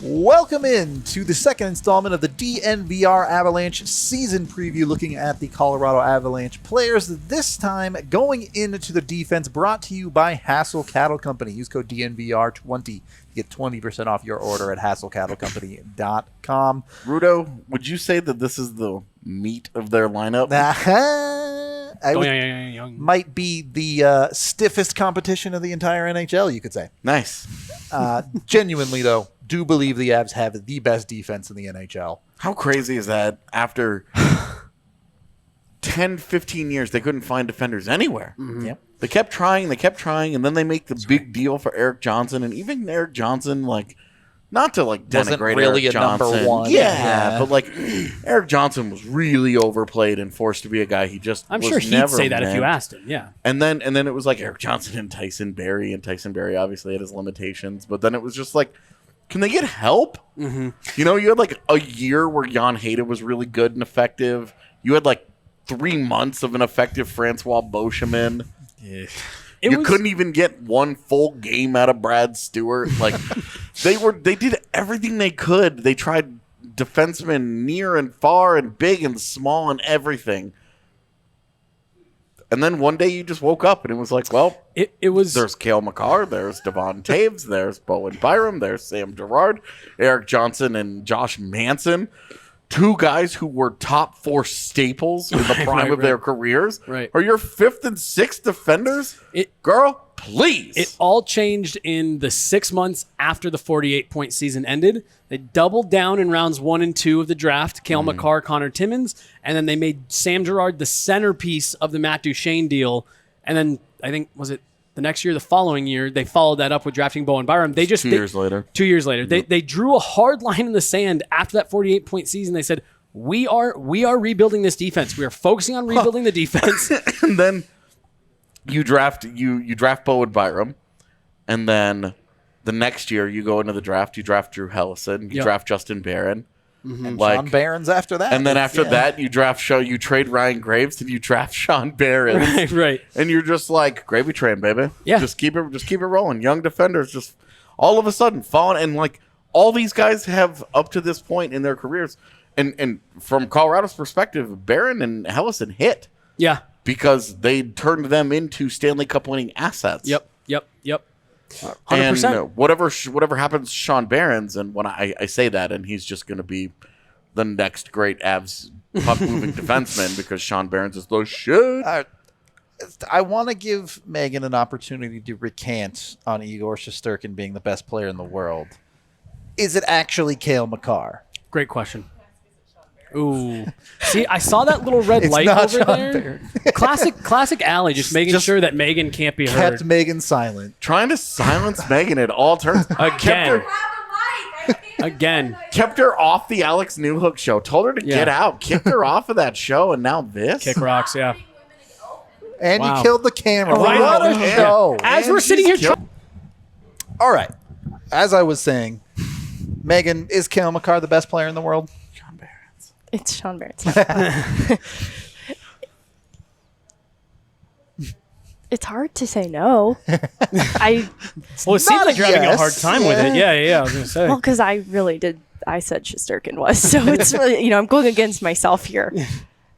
Welcome in to the second installment of the DNVR Avalanche season preview, looking at the Colorado Avalanche players. This time going into the defense, brought to you by Hassel Cattle Company. Use code DNVR20 to get 20% off your order at hasselcattlecompany.com. Rudo, would you say that this is the meat of their lineup? Might be the stiffest competition of the entire NHL, you could say. Nice. Genuinely, though, do believe the Avs have the best defense in the NHL. How crazy is that? After 10, 15 years, they couldn't find defenders anywhere. Mm-hmm. Yep. They kept trying, and then they make the big deal for Erik Johnson. And even Erik Johnson, not to denigrate really Erik a Johnson. number one. Yeah, but Erik Johnson was really overplayed and forced to be a guy he just I'm was sure he'd never say that meant. if you asked him, yeah. And then it was Erik Johnson and Tyson Barrie obviously had his limitations, but then it was just can they get help? Mm-hmm. You had a year where Jan Hayda was really good and effective. You had 3 months of an effective Francois Beauchemin. Yeah. You couldn't even get one full game out of Brad Stewart. They did everything they could. They tried defensemen near and far and big and small and everything. And then one day you just woke up and it was there's Cale Makar, there's Devon Toews, there's Bowen Byram, there's Sam Girard, Erik Johnson, and Josh Manson. 2 guys who were top 4 staples in the prime of their careers are your 5th and 6th defenders? Girl, please. It all changed in the 6 months after the 48-point season ended. They doubled down in rounds 1 and 2 of the draft, Cale Makar, Connor Timmins, and then they made Sam Girard the centerpiece of the Matt Duchene deal. And then I think, was it the next year, the following year, they followed that up with drafting Bowen Byram. 2 years later. 2 years later. Yep. They drew a hard line in the sand after that 48-point season. They said, we are rebuilding this defense. We are focusing on rebuilding the defense. And then you draft Bowen Byram, and then the next year you go into the draft, you draft Drew Hellison, you draft Justin Barron. Mm-hmm. And Sean Barron's after that. And then after that, you trade Ryan Graves and you draft Sean Barron. Right. And you're just gravy train, baby. Yeah. Just keep it rolling. Young defenders just all of a sudden falling. And all these guys have up to this point in their careers. And from Colorado's perspective, Barron and Hellison hit. Yeah. Because they turned them into Stanley Cup winning assets. Yep. 100%. And whatever happens to Sean Barron's, and when I say that, and he's just going to be the next great Avs puck-moving defenseman because Sean Barron's is the shit. I want to give Megan an opportunity to recant on Igor Shesterkin being the best player in the world. Is it actually Cale Makar? Great question. Ooh. See, I saw that little red light over Sean there. Classic Allie, just making sure that Megan can't be heard. Kept Megan silent. Trying to silence Megan at all turns. Again. Kept her off the Alex Newhook show. Told her to get out. Kicked her off of that show, and now this? Kick rocks, yeah. And you killed the camera. Right. What a show. As we're sitting here... All right. As I was saying, Megan, is Cale Makar the best player in the world? It's Sean Barrett's. It's hard to say no. It seems like you're having a hard time with it. Yeah, I was going to say. Well, because I really did. I said Shesterkin was. So it's really, I'm going against myself here.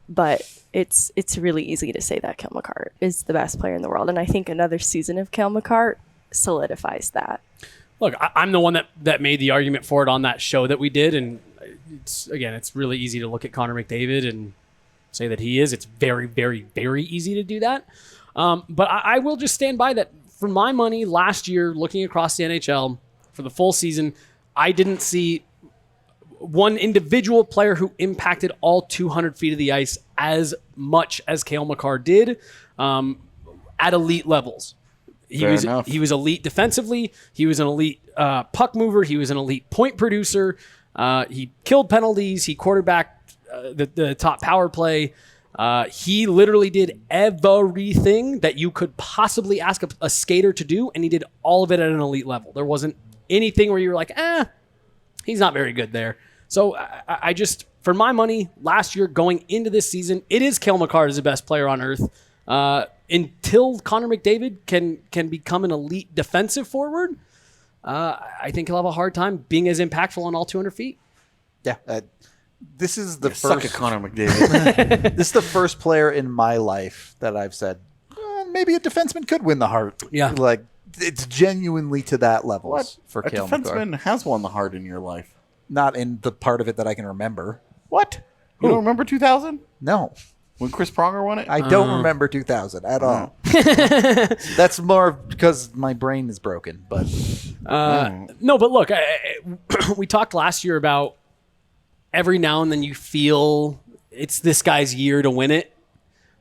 But it's really easy to say that Cale Makar is the best player in the world. And I think another season of Cale Makar solidifies that. Look, I'm the one that made the argument for it on that show that we did. And it's really easy to look at Connor McDavid and say that he is. It's very, very, very easy to do that. But I will just stand by that. For my money, last year, looking across the NHL for the full season, I didn't see one individual player who impacted all 200 feet of the ice as much as Cale Makar did at elite levels. He was elite defensively. He was an elite puck mover. He was an elite point producer. He killed penalties. He quarterbacked the top power play. He literally did everything that you could possibly ask a skater to do, and he did all of it at an elite level. There wasn't anything where you were like, he's not very good there. So I just, for my money, last year going into this season, it is Cale Makar is the best player on earth. Until Connor McDavid can become an elite defensive forward, I think he'll have a hard time being as impactful on all 200 feet. Yeah. This is the Suck first at Connor McDavid. This is the first player in my life that I've said, maybe a defenseman could win the Hart. Yeah. Like, it's genuinely to that level What? for A Cale Makar. defenseman has won the Hart in your life. Not in the part of it that I can remember. What? You don't remember 2000? No. When Chris Pronger won it? I don't remember 2000 at all. That's more because my brain is broken. But No, but look, we talked last year about every now and then you feel it's this guy's year to win it.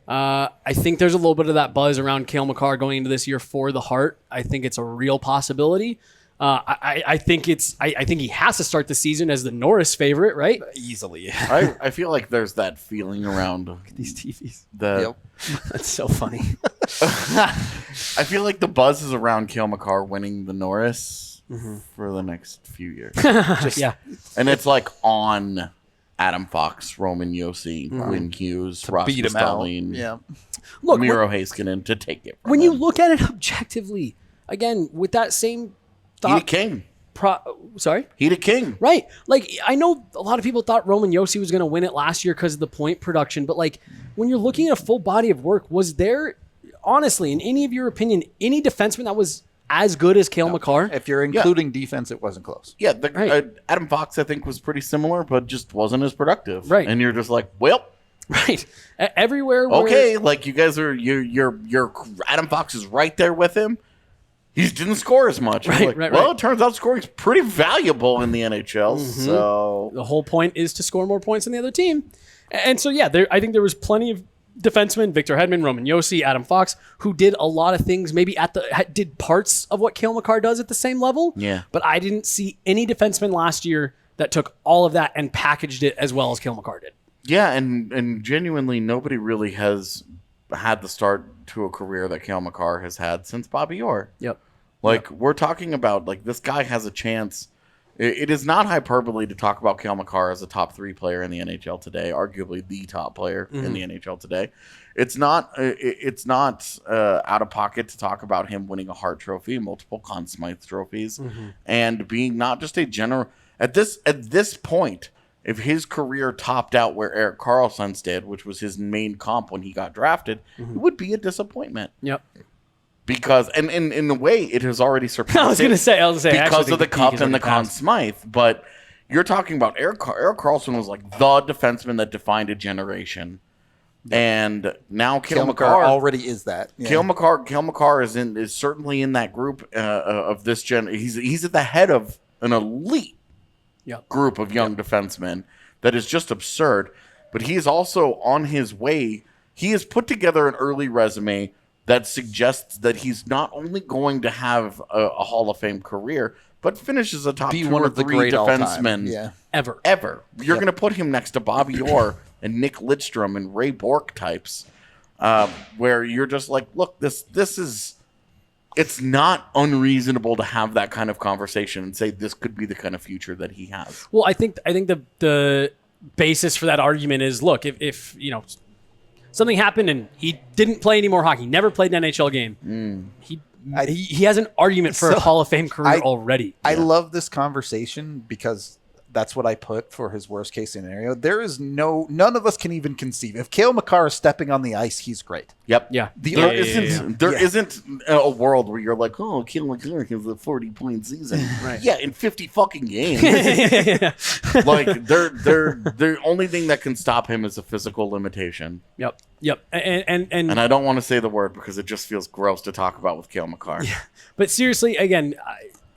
I think there's a little bit of that buzz around Cale Makar going into this year for the Hart. I think it's a real possibility. I think he has to start the season as the Norris favorite, right? easily. I feel like there's that feeling around These TVs. the. That's so funny. I feel like the buzz is around Cale Makar winning the Norris for the next few years. Yeah. And it's like on Adam Fox, Roman Yossi, Quinn Hughes, Rasmus Beat him out. Dahlin, Yeah. Look, Miro Heiskanen to take it from when him. you look at it objectively, again, with that same He thought. the king. Sorry? He the king. Right. Like, I know a lot of people thought Roman Yossi was going to win it last year because of the point production, but like, when you're looking at a full body of work, was there, honestly, in any of your opinion, any defenseman that was as good as Cale Makar? If you're including defense, it wasn't close. Yeah, Right. Adam Fox, I think, was pretty similar, but just wasn't as productive. Right. And you're just like, well, Right. Everywhere. Where, okay, like you guys are, you're Adam Fox is right there with him. He didn't score as much. Right, Like, right, well, right. it turns out scoring's pretty valuable in the NHL. So The whole point is to score more points than the other team. And so, yeah, I think there was plenty of defensemen, Victor Hedman, Roman Yossi, Adam Fox, who did a lot of things, maybe did parts of what Cale Makar does at the same level. Yeah. But I didn't see any defenseman last year that took all of that and packaged it as well as Cale Makar did. yeah, and genuinely, nobody really has had the start to a career that Cale Makar has had since Bobby Orr. Yep. Like, we're talking about, like, this guy has a chance. It is not hyperbole to talk about Cale Makar as a top 3 player in the NHL today, arguably the top player in the NHL today. It's not out of pocket to talk about him winning a Hart Trophy, multiple Conn Smythe trophies, and being not just a general. At this point, if his career topped out where Erik Karlsson's did, which was his main comp when he got drafted, it would be a disappointment. Yep. Because, and in a way, it has already surpassed I was going to say, I actually because think of the peak cup is and the already Conn passed. Smythe. But you're talking about Erik Karlsson was like the defenseman that defined a generation. And now Cale Makar already is that. Yeah. Cale Makar is certainly in that group of this gen. He's at the head of an elite Yep. group of young defensemen that is just absurd. But he is also on his way. He has put together an early resume that suggests that he's not only going to have a Hall of Fame career, but finishes a top Be 2 one or of the 3 great all-time. defensemen Yeah. Ever. You're going to put him next to Bobby Orr and Nick Lidstrom and Ray Bourque types, where you're just like, look, this is. It's not unreasonable to have that kind of conversation and say this could be the kind of future that he has. Well, I think the basis for that argument is, look, if you know something happened and he didn't play any more hockey, never played an NHL game, he has an argument for a Hall of Fame career already. I love this conversation because that's what I put for his worst case scenario. There is none of us can even conceive. If Cale Makar is stepping on the ice, he's great. Yep. Yeah. There isn't a world where you're like, oh, Cale Makar has a 40-point season. Right. Yeah, in 50 fucking games. Like, the only thing that can stop him is a physical limitation. Yep. And I don't want to say the word because it just feels gross to talk about with Cale Makar. Yeah. But seriously, again,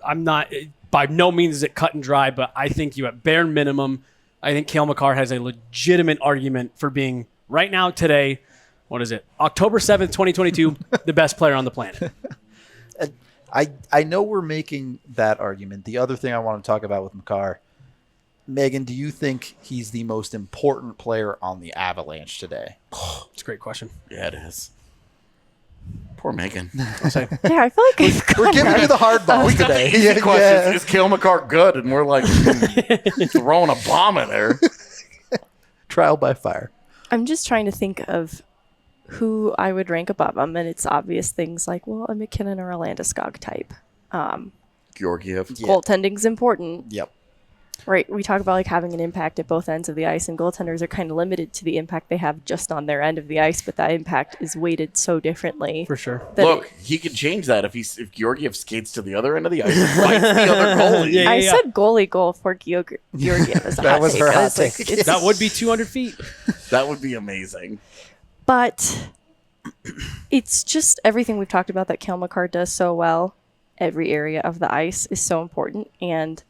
I'm not, by no means is it cut and dry, but I think you at bare minimum, I think Cale Makar has a legitimate argument for being right now, today, what is it? October 7th, 2022, the best player on the planet. I know we're making that argument. The other thing I want to talk about with Makar, Megan, do you think he's the most important player on the Avalanche today? It's a great question. Yeah, it is. Poor Megan. Yeah, I feel like We're giving you the hard balls today. Easy question. Is Cale Makar good? And we're like throwing a bomb in there. Trial by fire. I'm just trying to think of who I would rank above him, and it's obvious things like, well, a McKinnon or a Landeskog type. Georgiev. Yeah. Goaltending's important. Yep. Right. We talk about like having an impact at both ends of the ice, and goaltenders are kind of limited to the impact they have just on their end of the ice, but that impact is weighted so differently. For sure. Look, he could change that if Georgiev skates to the other end of the ice and fights the other goalie. I said goalie goal for Georgiev as a That was her hot like, take. That would be 200 feet. That would be amazing. But it's just everything we've talked about that Cale Makar does so well. Every area of the ice is so important, and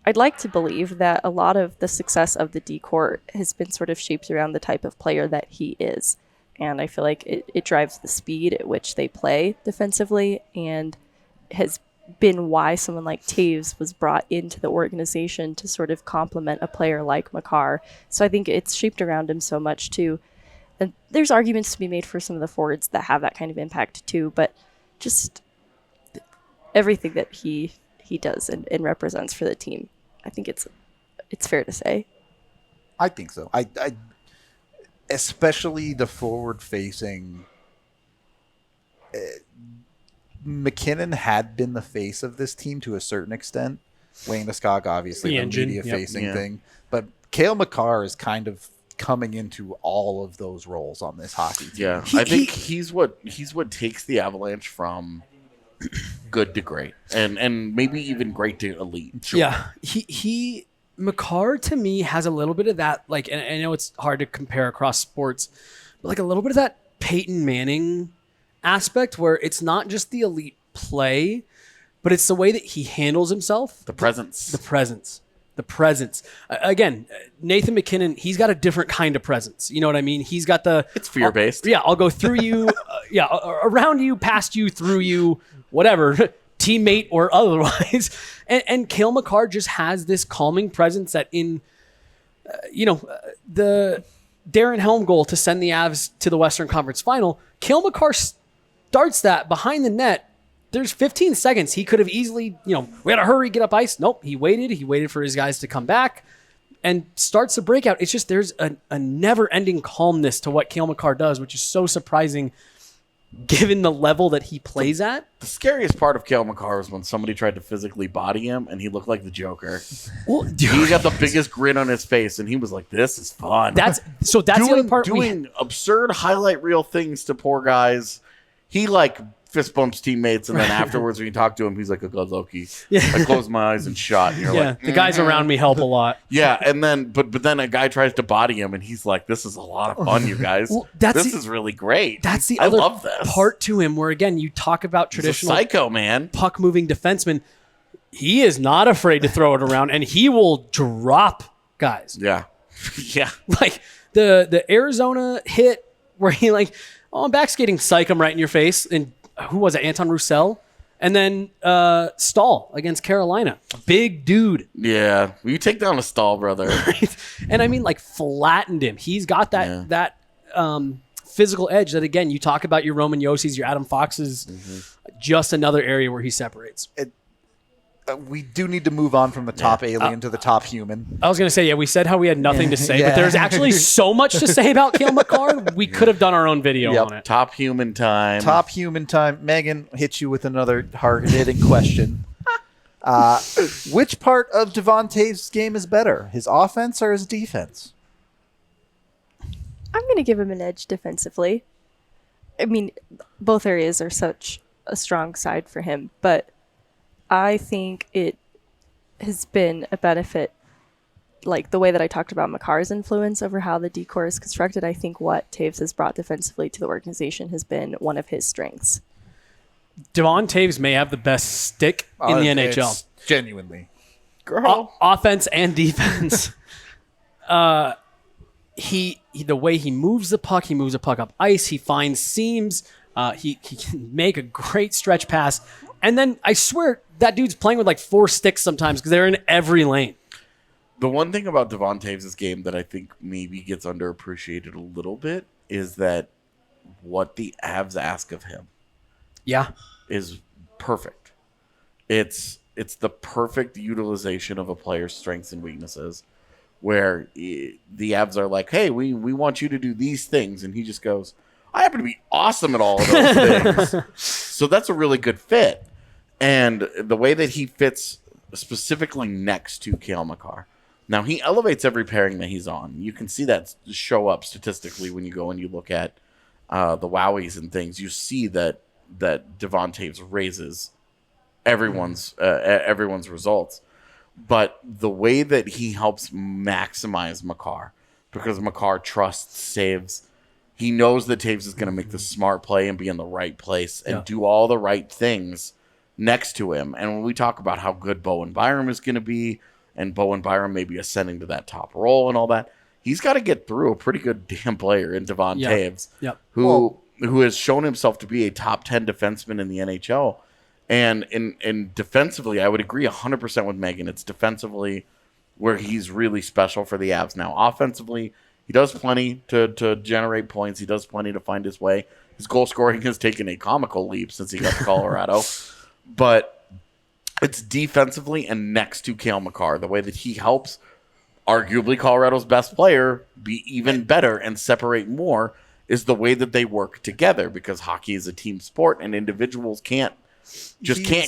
I'd like to believe that a lot of the success of the D-Corps has been sort of shaped around the type of player that he is. And I feel like it drives the speed at which they play defensively, and has been why someone like Toews was brought into the organization to sort of complement a player like Makar. So I think it's shaped around him so much too. And there's arguments to be made for some of the forwards that have that kind of impact too, but just everything that he does and represents for the team, I think it's fair to say. I think so. I especially the forward-facing. McKinnon had been the face of this team to a certain extent. Wayne Muskog, obviously, the media-facing thing. But Cale Makar is kind of coming into all of those roles on this hockey team. Yeah, I think he's what takes the Avalanche from good to great, and maybe even great to elite. Sure. Yeah, he Makar to me has a little bit of that, like, and I know it's hard to compare across sports, but like a little bit of that Peyton Manning aspect where it's not just the elite play, but it's the way that he handles himself. The presence. Again, Nathan McKinnon, he's got a different kind of presence. You know what I mean? He's got it's fear-based. I'll go through you, around you, past you, through you, whatever, teammate or otherwise. And Cale Makar just has this calming presence that in, the Darren Helm goal to send the Avs to the Western Conference Final, Cale Makar starts that behind the net. There's 15 seconds. He could have easily, we had to hurry, get up ice. Nope. He waited for his guys to come back and starts the breakout. It's just, there's a never ending calmness to what Cale Makar does, which is so surprising given the level that he plays at. The scariest part of Cale Makar was when somebody tried to physically body him and he looked like the Joker. Well, he got the biggest grin on his face and he was like, this is fun. That's the other part. Doing absurd highlight reel things to poor guys. He fist bumps teammates, and then afterwards when you talk to him, he's like a good Loki. I close my eyes and shot. And you're like, the guys around me help a lot. Yeah, and then but then a guy tries to body him, and he's like, "This is a lot of fun, you guys. This is really great." That's the I other love this part to him, where again you talk about traditional psycho man, puck moving defenseman. He is not afraid to throw it around, and he will drop guys. Yeah, yeah. Like the Arizona hit where he I'm backskating, psych him right in your face, and who was it? Anton Roussel. And then Stahl against Carolina. Big dude. Yeah. Will you take down a Stahl, brother? Right? And I mean, flattened him. He's got that physical edge that, again, you talk about your Roman Yossi's, your Adam Fox's, just another area where he separates. We do need to move on from the top alien to the top human. I was going to say, we said how we had nothing to say, but there's actually so much to say about Cale Makar. We could have done our own video on it. Top human time. Top human time. Megan, hit you with another hard-hitting question. Which part of Devon Toews' game is better, his offense or his defense? I'm going to give him an edge defensively. I mean, both areas are such a strong side for him, but I think it has been a benefit, the way that I talked about Makar's influence over how the D-Corps is constructed. I think what Toews has brought defensively to the organization has been one of his strengths. Devon Toews may have the best stick in the NHL. Genuinely. Offense and defense. The way he moves the puck up ice, he finds seams, he can make a great stretch pass. And then I swear that dude's playing with 4 sticks sometimes because they're in every lane. The one thing about Devon Toews' game that I think maybe gets underappreciated a little bit is that what the Avs ask of him is perfect. It's the perfect utilization of a player's strengths and weaknesses where the Avs are like, hey, we want you to do these things. And he just goes, I happen to be awesome at all of those things. So that's a really good fit. And the way that he fits specifically next to Cale Makar. Now, he elevates every pairing that he's on. You can see that show up statistically when you go and you look at the Wowies and things. You see that Devon Toews raises everyone's results. But the way that he helps maximize Makar, because Makar trusts saves, he knows that Toews is going to make the smart play and be in the right place and do all the right things next to him. And when we talk about how good Bowen Byram is going to be, and Bowen Byram may be ascending to that top role and all that, he's got to get through a pretty good damn player in Devon Toews, who has shown himself to be a top 10 defenseman in the NHL. And in defensively, I would agree 100% with Megan. It's defensively where he's really special for the Avs now. Offensively, he does plenty to generate points. He does plenty to find his way. His goal scoring has taken a comical leap since he got to Colorado. But it's defensively and next to Cale Makar, the way that he helps arguably Colorado's best player be even better and separate more is the way that they work together, because hockey is a team sport and individuals can't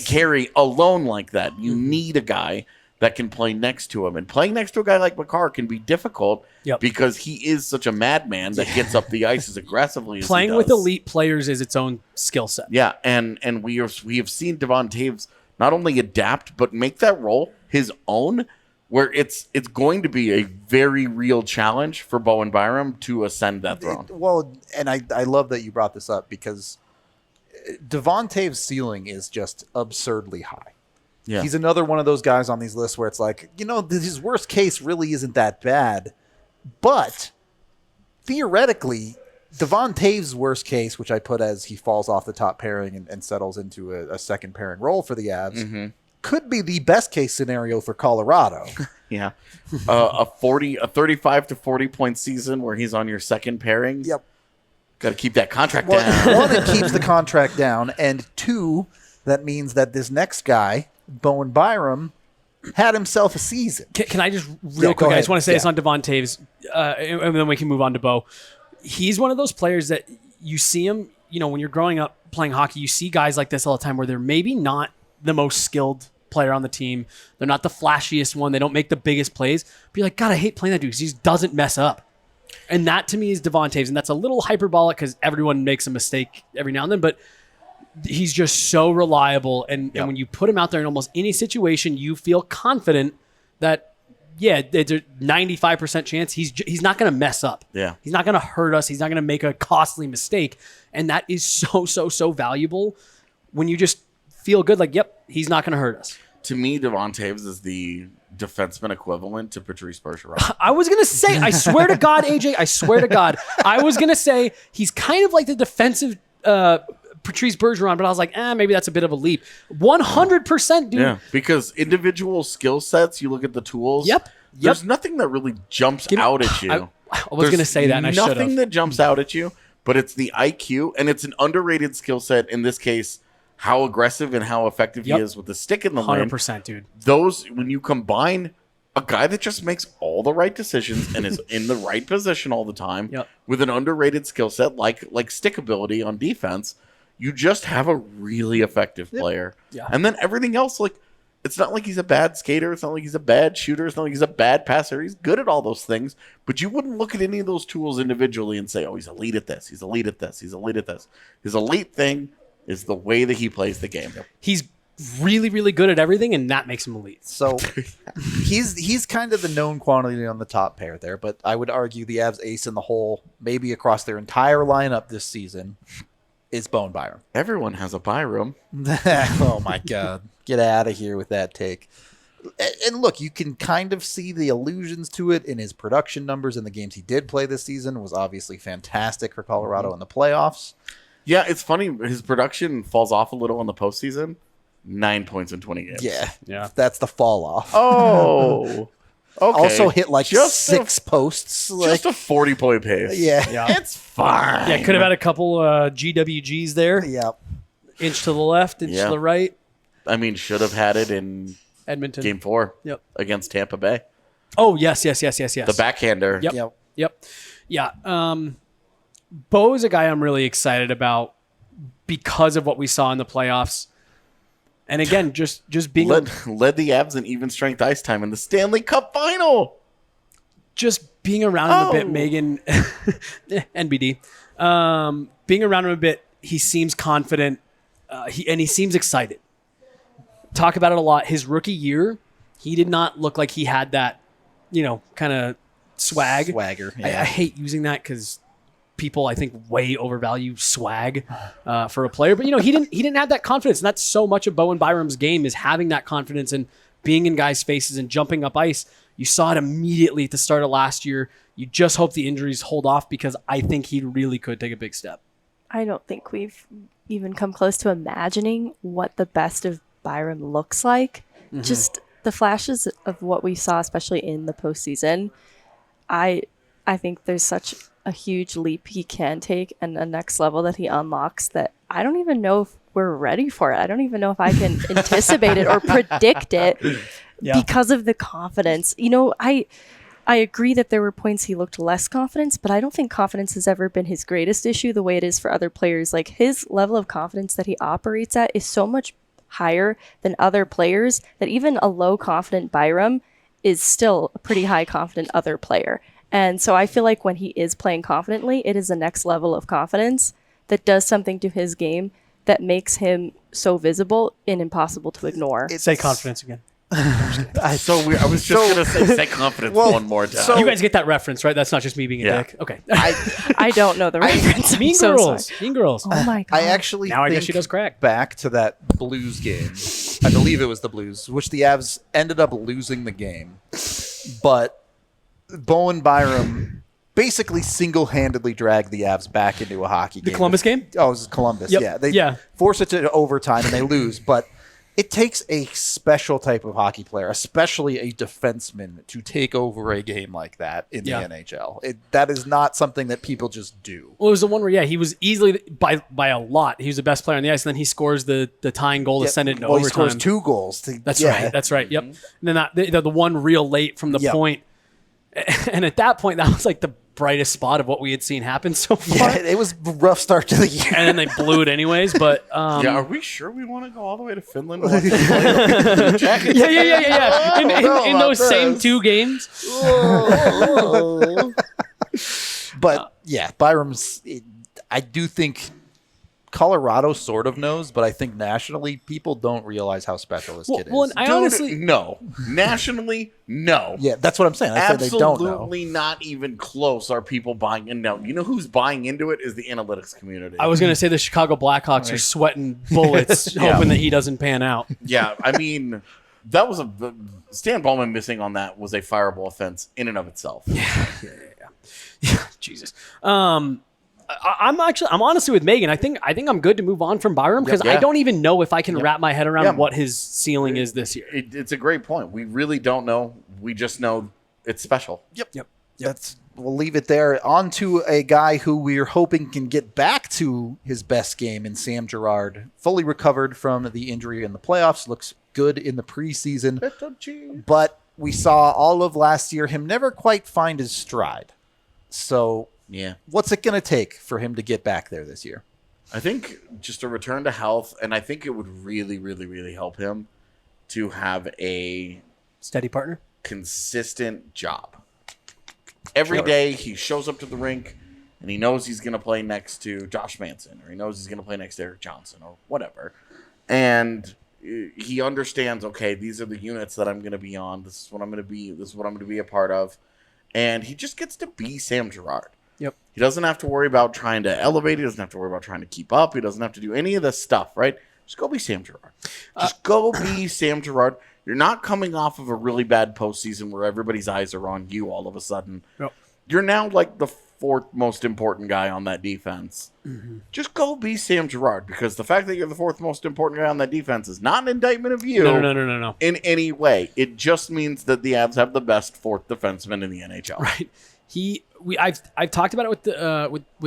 carry alone like that. You need a guy that can play next to him. And playing next to a guy like Makar can be difficult because he is such a madman that gets up the ice as aggressively as playing he does. with elite players is its own skill set. Yeah, and we have seen Devon Toews not only adapt, but make that role his own, where it's going to be a very real challenge for Bowen Byram to ascend that throne. And I love that you brought this up, because Devon Toews' ceiling is just absurdly high. Yeah. He's another one of those guys on these lists where it's like, his worst case really isn't that bad. But theoretically, Devon Toews' worst case, which I put as he falls off the top pairing and settles into a second pairing role for the Avs, could be the best case scenario for Colorado. Yeah. A 35 to 40 point season where he's on your second pairing. Yep. Got to keep that contract down. One, it keeps the contract down. And two, that means that this next guy, Bowen Byram, had himself a season. Can I just real quick? I just want to say this on Devon Toews, and then we can move on to Bo. He's one of those players that you see him, when you're growing up playing hockey, you see guys like this all the time where they're maybe not the most skilled player on the team. They're not the flashiest one. They don't make the biggest plays. But you're like, God, I hate playing that dude because he just doesn't mess up. And that to me is Devon Toews. And that's a little hyperbolic because everyone makes a mistake every now and then. But he's just so reliable. And when you put him out there in almost any situation, you feel confident that, there's a 95% chance he's not going to mess up. Yeah. He's not going to hurt us. He's not going to make a costly mistake. And that is so valuable when you just feel good. Like, he's not going to hurt us. To me, Devon Toews is the defenseman equivalent to Patrice Bergeron. I was going to say, I swear to God, AJ, I swear to God, I was going to say he's kind of like the defensive Patrice Bergeron, but I was like, maybe that's a bit of a leap. 100%, dude. Yeah, because individual skill sets, you look at the tools. There's nothing that really jumps out at you. I was going to say that, and I should have. Nothing that jumps out at you, but it's the IQ, and it's an underrated skill set. In this case, how aggressive and how effective he is with the stick in the lane. 100%, dude. Those, when you combine a guy that just makes all the right decisions and is in the right position all the time with an underrated skill set like stick ability on defense, you just have a really effective player. Yeah. And then everything else, it's not like he's a bad skater. It's not like he's a bad shooter. It's not like he's a bad passer. He's good at all those things. But you wouldn't look at any of those tools individually and say, oh, he's elite at this. He's elite at this. He's elite at this. His elite thing is the way that he plays the game. He's really, really good at everything, and that makes him elite. So he's kind of the known quantity on the top pair there, but I would argue the Avs ace in the hole, maybe across their entire lineup this season, is Bowen Byram. Everyone has a Byram. Oh, my God. Get out of here with that take. And look, you can kind of see the allusions to it in his production numbers in the games he did play this season. Was obviously fantastic for Colorado in the playoffs. Yeah, it's funny. His production falls off a little in the postseason. 9 points in 20 games. Yeah. That's the fall off. Oh. Okay. Also hit just 6 posts. Just a 40-point pace. Yeah. It's fine. Yeah, could have had a couple GWGs there. Yep. Inch to the left, inch to the right. I mean, should have had it in Edmonton. Game 4 against Tampa Bay. Oh, yes. The backhander. Yep. Yeah. Bo is a guy I'm really excited about because of what we saw in the playoffs. And again, just being led the Avs in even strength ice time in the Stanley Cup final. Just being around him a bit, Megan, NBD. Being around him a bit, he seems confident. He seems excited. Talk about it a lot. His rookie year, he did not look like he had that, kind of swagger. Yeah. I hate using that because people, I think, way overvalue swag for a player. But he didn't have that confidence, and that's so much of Bowen Byram's game is having that confidence and being in guys' faces and jumping up ice. You saw it immediately at the start of last year. You just hope the injuries hold off because I think he really could take a big step. I don't think we've even come close to imagining what the best of Byram looks like. Mm-hmm. Just the flashes of what we saw, especially in the postseason. I think there's such a huge leap he can take and a next level that he unlocks that I don't even know if we're ready for it. I don't even know if I can anticipate it or predict it because of the confidence. I agree that there were points he looked less confident, but I don't think confidence has ever been his greatest issue the way it is for other players. Like, his level of confidence that he operates at is so much higher than other players that even a low confident Byram is still a pretty high confident other player. And so I feel like when he is playing confidently, it is the next level of confidence that does something to his game that makes him so visible and impossible to ignore. Say confidence again. I was just going to say confidence one more time. So, you guys get that reference, right? That's not just me being a dick. Okay. I don't know the reference. Mean Girls. Mean Girls. Oh my God. I actually I guess she does crack. Back to that Blues game. I believe it was the Blues, which the Avs ended up losing the game. But Bowen Byram basically single-handedly dragged the Avs back into a hockey game. The Columbus game? Oh, it was Columbus, Yep. yeah. They force it to overtime and they lose, but it takes a special type of hockey player, especially a defenseman, to take over a game like that in the NHL. That is not something that people just do. Well, it was the one where, he was easily, by a lot, he was the best player on the ice, and then he scores the tying goal to send it into overtime. He scores 2 goals. That's right, yep. And then the one real late from the point. And at that point, that was like the brightest spot of what we had seen happen so far. Yeah, it was a rough start to the year. And then they blew it anyways. But are we sure we want to go all the way to Finland? Yeah. In those same 2 games. But Byram's. I do think Colorado sort of knows, but I think nationally people don't realize how special this kid is. And I honestly no. Nationally, no. Yeah, that's what I'm saying. I say they don't know. Absolutely not even close are people buying in. No, you know who's buying into it is the analytics community. I was going to say the Chicago Blackhawks are sweating bullets hoping that he doesnesn't pan out. Yeah, I mean, that was Stan Bowman missing on that was a fireable offense in and of itself. Yeah. Jesus. I'm honestly with Megan. I think I'm good to move on from Byram because I don't even know if I can wrap my head around what his ceiling is this year. It's a great point. We really don't know. We just know it's special. Yep. We'll leave it there. On to a guy who we're hoping can get back to his best game in Sam Girard. Fully recovered from the injury in the playoffs. Looks good in the preseason. But we saw all of last year him never quite find his stride. So what's it going to take for him to get back there this year? I think just a return to health, and I think it would really, really, really help him to have a steady partner, consistent job. Every day he shows up to the rink and he knows he's going to play next to Josh Manson, or he knows he's going to play next to Erik Johnson or whatever. And he understands, okay, these are the units that I'm going to be on. This is what I'm going to be. This is what I'm going to be a part of. And he just gets to be Sam Girard. Yep. He doesn't have to worry about trying to elevate. He doesn't have to worry about trying to keep up. He doesn't have to do any of this stuff, right? Just go be Sam Girard. Just go be Sam Girard. You're not coming off of a really bad postseason where everybody's eyes are on you all of a sudden. Yep. You're now like the 4th most important guy on that defense. Mm-hmm. Just go be Sam Girard, because the fact that you're the 4th most important guy on that defense is not an indictment of you. No. In any way. It just means that the Avs have the best 4th defenseman in the NHL. Right. I've talked about it with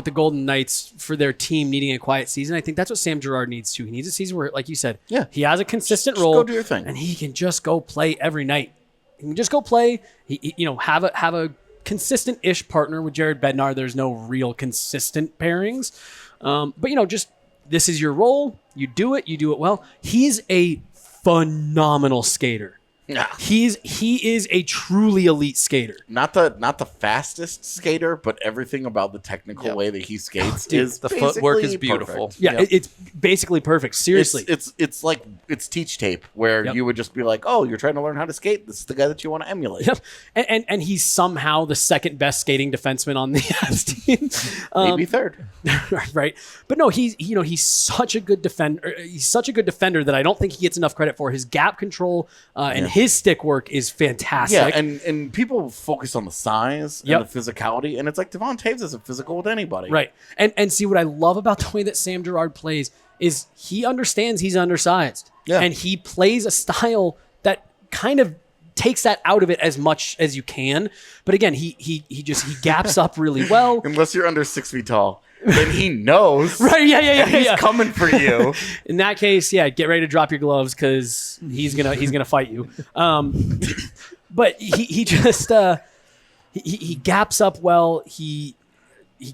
the Golden Knights for their team needing a quiet season. I think that's what Sam Girard needs too. He needs a season where, like you said, he has a consistent role. Go do your thing, and he can just go play every night. He can just go play. He have a consistent-ish partner with Jared Bednar. There's no real consistent pairings, but just this is your role. You do it well. He's a phenomenal skater. Yeah. He is a truly elite skater. Not the fastest skater, but everything about the technical way that he skates is the footwork is beautiful. Perfect. Yeah, it's basically perfect. Seriously. It's like teach tape where you would just be like, oh, you're trying to learn how to skate. This is the guy that you want to emulate. Yep. And he's somehow the second best skating defenseman on the Avs team. Maybe third. Right. But no, he's such a good defender. He's such a good defender that I don't think he gets enough credit for. His gap control and his stick work is fantastic. Yeah, and people focus on the size and the physicality, and it's like Devon Toews isn't physical with anybody. Right. And see, what I love about the way that Sam Girard plays is he understands he's undersized. Yeah. And he plays a style that kind of takes that out of it as much as you can. But again, he gaps up really well. Unless you're under 6 feet tall. Then he knows. Right, yeah. He's coming for you. In that case, get ready to drop your gloves because he's gonna fight you. But he just he gaps up well. He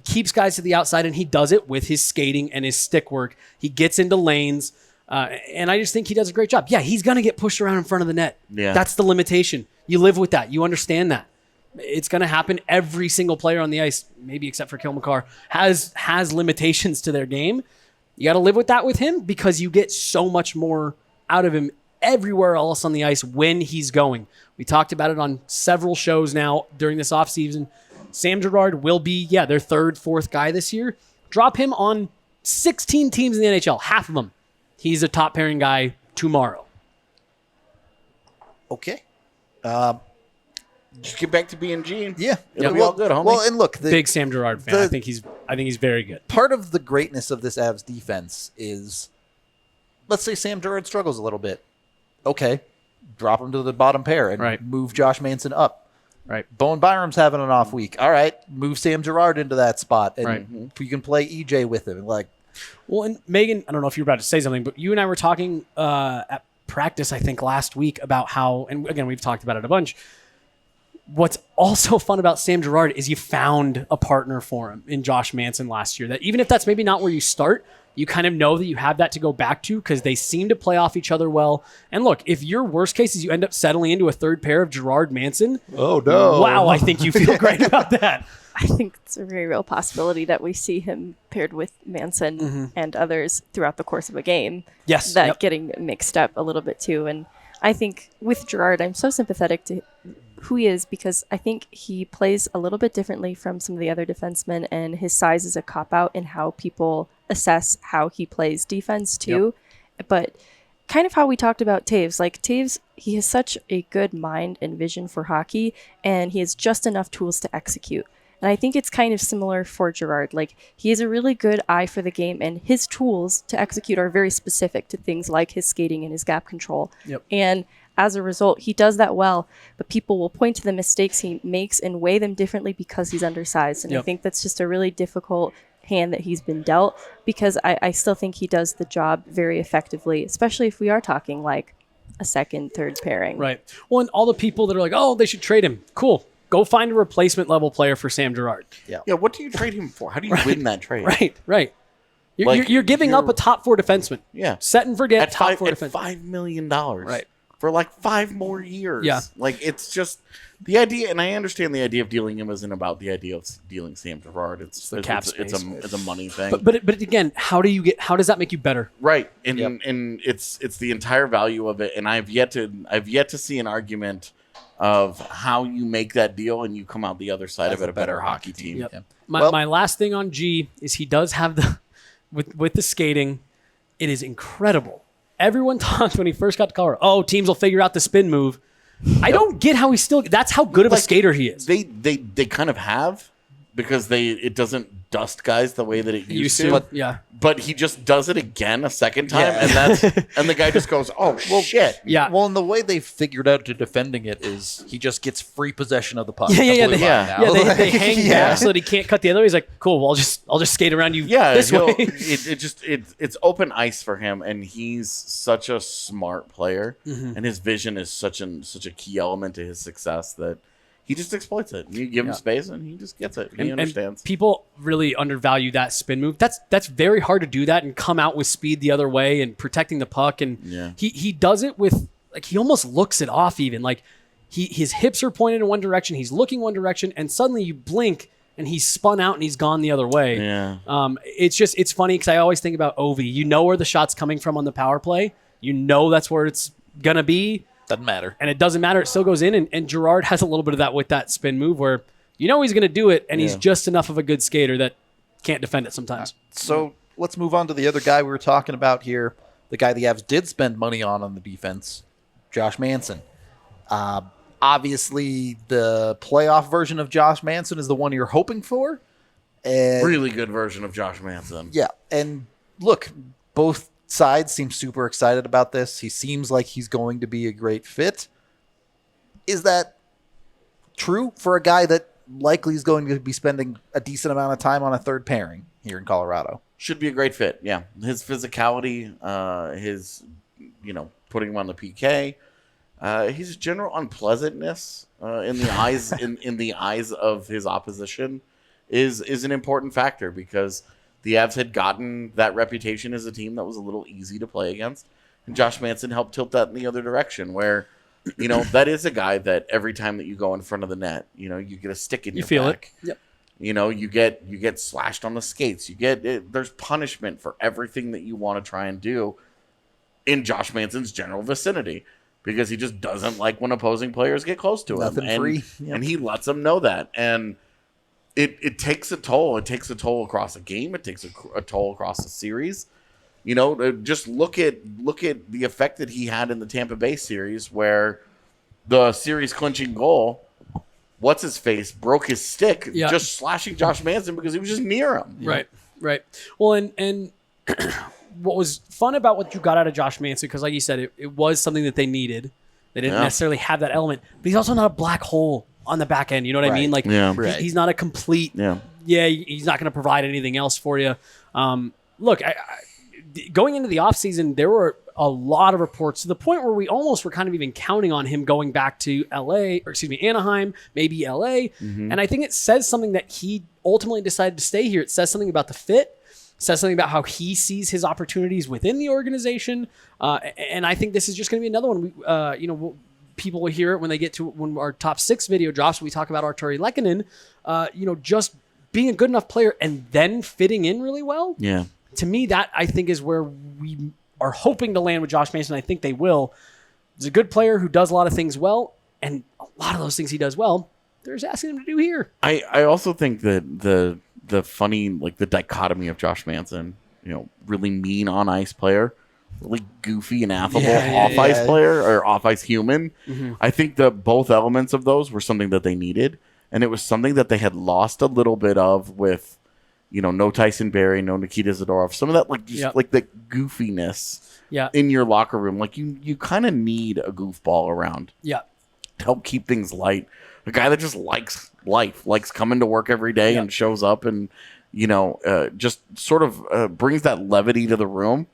keeps guys to the outside, and he does it with his skating and his stick work. He gets into lanes, and I just think he does a great job. Yeah, he's gonna get pushed around in front of the net. Yeah, that's the limitation. You live with that. You understand that. It's going to happen. Every single player on the ice, maybe except for Cale Makar, has limitations to their game. You got to live with that with him because you get so much more out of him everywhere else on the ice when he's going. We talked about it on several shows now during this offseason. Sam Girard will be, their third, fourth guy this year. Drop him on 16 teams in the NHL, half of them. He's a top pairing guy tomorrow. Okay. Just get back to BNG. Yeah, it'll be all good, homie. Well, and look, big Sam Girard fan. I think he's very good. Part of the greatness of this Avs defense is, let's say Sam Girard struggles a little bit. Okay, drop him to the bottom pair and move Josh Manson up. Right. Bowen Byram's having an off week. All right, move Sam Girard into that spot, and you can play EJ with him. Well, and Megan, I don't know if you were about to say something, but you and I were talking at practice, I think, last week about how, and again, we've talked about it a bunch. What's also fun about Sam Girard is you found a partner for him in Josh Manson last year. That even if that's maybe not where you start, you kind of know that you have that to go back to because they seem to play off each other well. And look, if your worst case is you end up settling into a third pair of Girard Manson, oh no! Wow, I think you feel great about that. I think it's a very real possibility that we see him paired with Manson and others throughout the course of a game. Yes, that getting mixed up a little bit too. And I think with Girard, I'm so sympathetic to who he is because I think he plays a little bit differently from some of the other defensemen, and his size is a cop-out in how people assess how he plays defense too. But kind of how we talked about Toews. Like Toews, he has such a good mind and vision for hockey, and he has just enough tools to execute. And I think it's kind of similar for Girard. Like, he has a really good eye for the game, and his tools to execute are very specific to things like his skating and his gap control. And as a result, he does that well, but people will point to the mistakes he makes and weigh them differently because he's undersized. And I think that's just a really difficult hand that he's been dealt, because I still think he does the job very effectively, especially if we are talking like a second, third pairing. Right. Well, and all the people that are like, oh, they should trade him. Cool. Go find a replacement level player for Sam Girard. Yeah. What do you trade him for? How do you win that trade? Right. You're giving up a top four defenseman. Yeah. Set and forget at top four defenseman. $5 million. Right. For like 5 more years. Yeah. Like, it's just the idea, and I understand the idea of dealing him isn't about the idea of dealing Sam Girard. It's the cap space. It's a money thing. But again, how does that make you better? Right. And it's the entire value of it. And I've yet to see an argument of how you make that deal and you come out the other side of it a better hockey team. Yep. My last thing on G is he does have the with the skating, it is incredible. Everyone talked when he first got to Colorado, oh, teams will figure out the spin move. I don't get how that's how good of a skater he is. They kind of have, because it doesn't dust guys the way that it used to. But he just does it again a second time, and the guy just goes, oh, shit. Yeah. Well, and the way they figured out to defending it is he just gets free possession of the puck. They hang back so that he can't cut the other way. He's like, cool, well, I'll just skate around you this way. It's open ice for him, and he's such a smart player, and his vision is such a key element to his success that he just exploits it. You give him space, and he just gets it. He understands. And people really undervalue that spin move. That's very hard to do that and come out with speed the other way and protecting the puck. And he does it with, like, he almost looks it off even. Like, his hips are pointed in one direction, he's looking one direction, and suddenly you blink, and he's spun out and he's gone the other way. Yeah. It's funny because I always think about Ovi. You know where the shot's coming from on the power play. You know that's where it's going to be. Doesn't matter. And it doesn't matter. It still goes in. And Girard has a little bit of that with that spin move where you know he's going to do it, and he's just enough of a good skater that can't defend it sometimes. So let's move on to the other guy we were talking about here, the guy the Avs did spend money on the defense, Josh Manson. Obviously, the playoff version of Josh Manson is the one you're hoping for. And really good version of Josh Manson. Yeah, and look, both sides seem super excited about this. He seems like he's going to be a great fit. Is that true for a guy that likely is going to be spending a decent amount of time on a third pairing here in Colorado? Should be a great fit, yeah. His physicality, his, putting him on the PK, his general unpleasantness in the eyes in the eyes of his opposition is an important factor, because the Avs had gotten that reputation as a team that was a little easy to play against. And Josh Manson helped tilt that in the other direction, where, that is a guy that every time that you go in front of the net, you get a stick in your back. You feel it. Yep. You get slashed on the skates. There's punishment for everything that you want to try and do in Josh Manson's general vicinity, because he just doesn't like when opposing players get close to him. Nothing free. And he lets them know that. And it takes a toll. It takes a toll across a game. It takes a toll across a series. Just look at the effect that he had in the Tampa Bay series, where the series clinching goal, what's his face, broke his stick, just slashing Josh Manson because he was just near him. Right. Well, and what was fun about what you got out of Josh Manson, because like you said, it was something that they needed. They didn't necessarily have that element, but he's also not a black hole on the back end. You know what I mean? Like, he's not a complete. He's not going to provide anything else for you. Look, going into the offseason, there were a lot of reports to the point where we almost were kind of even counting on him going back to Anaheim, maybe LA. Mm-hmm. And I think it says something that he ultimately decided to stay here. It says something about the fit. It says something about how he sees his opportunities within the organization. And I think this is just going to be another one. People will hear it when they get to when our top 6 video drops. We talk about Arturi Lehkonen, just being a good enough player and then fitting in really well. Yeah. To me, that I think is where we are hoping to land with Josh Manson. I think they will. He's a good player who does a lot of things well, and a lot of those things he does well, they're just asking him to do here. I also think that the funny, like the dichotomy of Josh Manson, really mean on ice player, really goofy and affable off ice player or off ice human. Mm-hmm. I think that both elements of those were something that they needed, and it was something that they had lost a little bit of with, no Tyson Barrie, no Nikita Zadorov, some of that like the goofiness in your locker room. Like you kind of need a goofball around. Yeah. To help keep things light. A guy that just likes life, likes coming to work every day and shows up and, just sort of brings that levity to the room,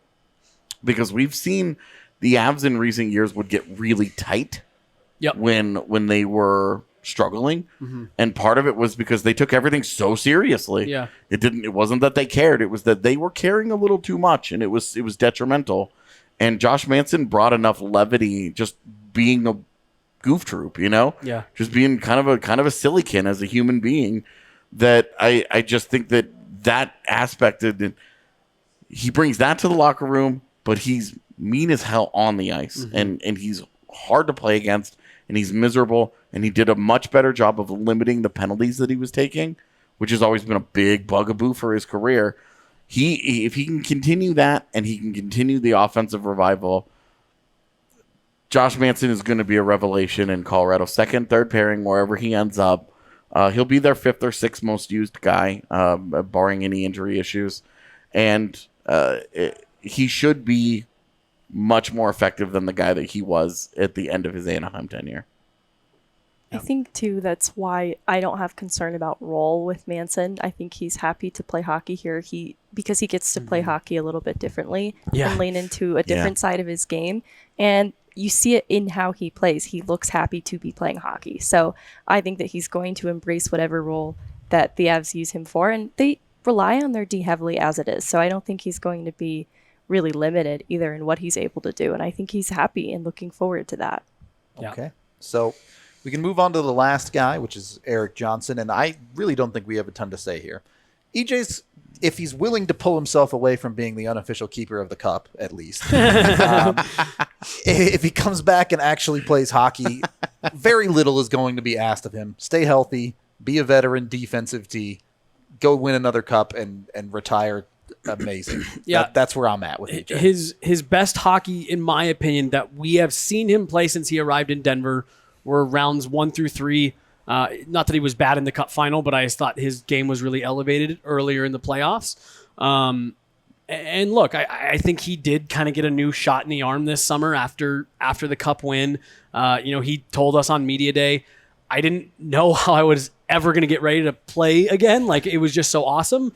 because we've seen the Avs in recent years would get really tight when they were struggling. Mm-hmm. And part of it was because they took everything so seriously. Yeah. It wasn't that they cared. It was that they were caring a little too much, and it was detrimental. And Josh Manson brought enough levity, just being a goof troop, just being kind of a sillykin as a human being, that I just think that aspect of it, he brings that to the locker room, but he's mean as hell on the ice. Mm-hmm. and he's hard to play against, and he's miserable, and he did a much better job of limiting the penalties that he was taking, which has always been a big bugaboo for his career. If he can continue that, and he can continue the offensive revival, Josh Manson is going to be a revelation in Colorado. Second, third pairing, wherever he ends up. He'll be their 5th or 6th most used guy, barring any injury issues. And he should be much more effective than the guy that he was at the end of his Anaheim tenure. I think, too, that's why I don't have concern about role with Manson. I think he's happy to play hockey here because he gets to play hockey a little bit differently and lean into a different side of his game. And you see it in how he plays. He looks happy to be playing hockey. So I think that he's going to embrace whatever role that the Avs use him for, and they rely on their D heavily as it is. So I don't think he's going to be really limited either in what he's able to do, and I think he's happy and looking forward to that. Okay, so we can move on to the last guy, which is Erik Johnson, and I really don't think we have a ton to say here. EJ's, if he's willing to pull himself away from being the unofficial keeper of the cup, at least, if he comes back and actually plays hockey, very little is going to be asked of him. Stay healthy, be a veteran defensive D, go win another cup, and retire. Amazing. Yeah, that's where I'm at with EJ. His best hockey, in my opinion, that we have seen him play since he arrived in Denver were rounds 1 through 3. Not that he was bad in the cup final, but I just thought his game was really elevated earlier in the playoffs. And look, I think he did kind of get a new shot in the arm this summer after the cup win. He told us on media day, I didn't know how I was ever going to get ready to play again. Like, it was just so awesome.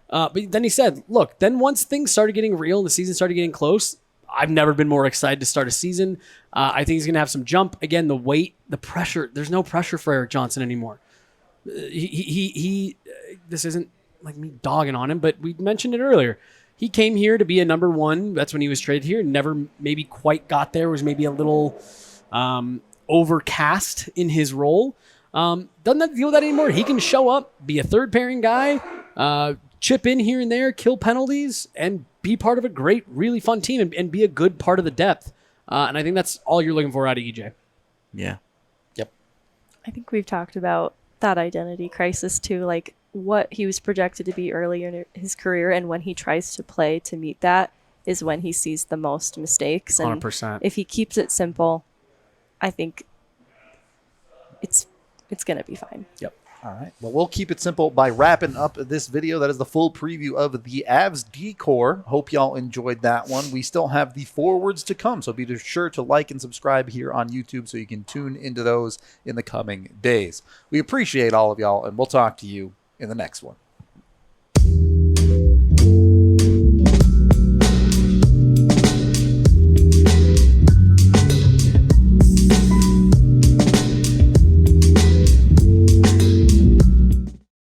But then he said, look, then once things started getting real and the season started getting close, I've never been more excited to start a season. I think he's going to have some jump. Again, the weight, the pressure, there's no pressure for Erik Johnson anymore. This isn't like me dogging on him, but we mentioned it earlier. He came here to be a number one. That's when he was traded here. Never maybe quite got there. Was maybe a little overcast in his role. Doesn't have to deal with that anymore. He can show up, be a third pairing guy, chip in here and there, kill penalties, and be part of a great, really fun team and be a good part of the depth. And I think that's all you're looking for out of EJ. Yeah. Yep. I think we've talked about that identity crisis too, like what he was projected to be earlier in his career, and when he tries to play to meet that is when he sees the most mistakes. And 100%. if he keeps it simple, I think it's going to be fine. Yep. All right. Well, we'll keep it simple by wrapping up this video. That is the full preview of the Avs decor. Hope y'all enjoyed that one. We still have the forwards to come, so be sure to like and subscribe here on YouTube so you can tune into those in the coming days. We appreciate all of y'all, and we'll talk to you in the next one.